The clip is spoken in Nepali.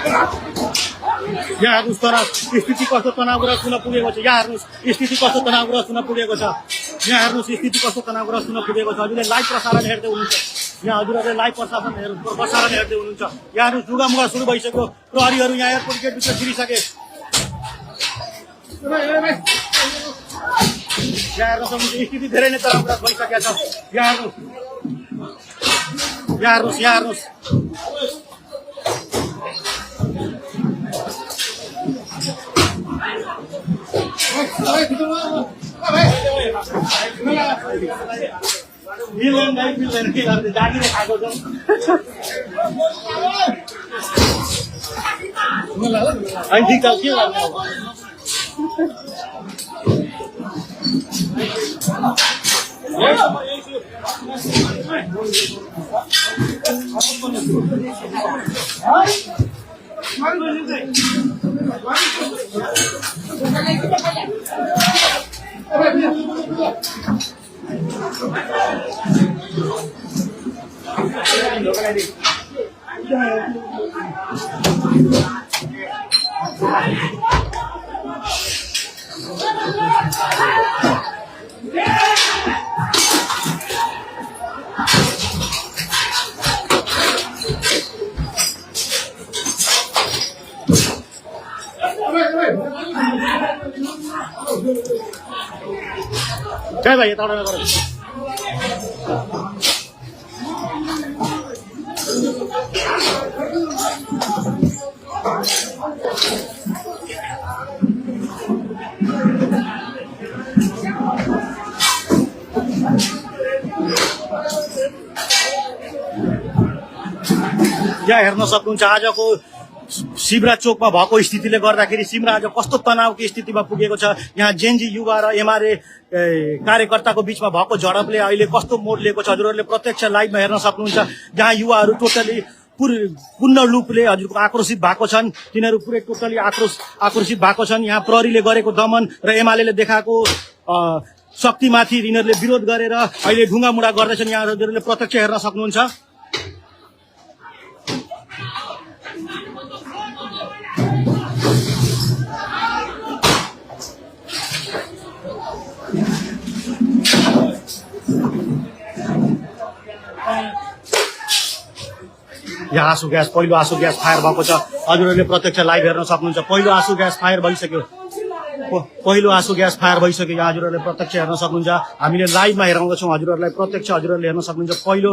यहाँ हेर्नुहोस् तनाव स्थिति कस्तो तनावग्रस्त हुन पुगेको छ। यहाँ हेर्नुहोस् स्थिति कस्तो तनावग्रस्त हुन पुगेको छ। यहाँ हेर्नुहोस् स्थिति कस्तो तनावग्रस्त हुन पुगेको छ। हजुरले लाइभ प्रसारण हेर्दै हुनुहुन्छ। यहाँ हजुरहरूले लाइभ प्रसारण हेर्दै हुनुहुन्छ। यहाँ हेर्नुहोस् जुगामुगा सुरु भइसक्यो। प्रहरीहरू यहाँ एयरपोर्ट गेटभित्र छिरिसके। यहाँ हेर्न सक्नुहुन्छ स्थिति धेरै नै तनावग्रस्त भइसकेको छ। यहाँ हेर्नुहोस् जागिर खाएको छ। अनि ठिक छ के गर्नु क्या भाई यताबाट नगर। यहाँ हेर्न सक्नुहुन्छ आजको शिवराज चोकमा भएको स्थितिले गर्दाखेरि सिमरा आज कस्तो तनावको स्थितिमा पुगेको छ। यहाँ जेनजी युवा र एमआरए कार्यकर्ताको बीचमा भएको झडपले अहिले कस्तो मोड लिएको छ हजुरहरूले प्रत्यक्ष लाइभमा हेर्न सक्नुहुन्छ। जहाँ युवाहरू टोटली पूर्ण रूपले हजुरको आक्रोशित भएको छन्। तिनीहरू पुरै टोटली आक्रोशित भएको छन्। यहाँ प्रहरीले गरेको दमन र एमाले देखाएको शक्तिमाथि यिनीहरूले विरोध गरेर अहिले ढुङ्गामुढा गर्दैछन्। यहाँ हजुरहरूले प्रत्यक्ष हेर्न सक्नुहुन्छ। यहाँ आँसु ग्यास पहिलो आँसु ग्यास फायर भएको छ। हजुरहरूले प्रत्यक्ष लाइभ हेर्न सक्नुहुन्छ। पहिलो आँसु ग्यास फायर भइसक्यो। यहाँ हजुरहरूले प्रत्यक्ष हेर्न सक्नुहुन्छ। हामीले लाइभमा हेराउँदैछौँ हजुरहरूलाई प्रत्यक्ष। हजुरहरूले हेर्न सक्नुहुन्छ पहिलो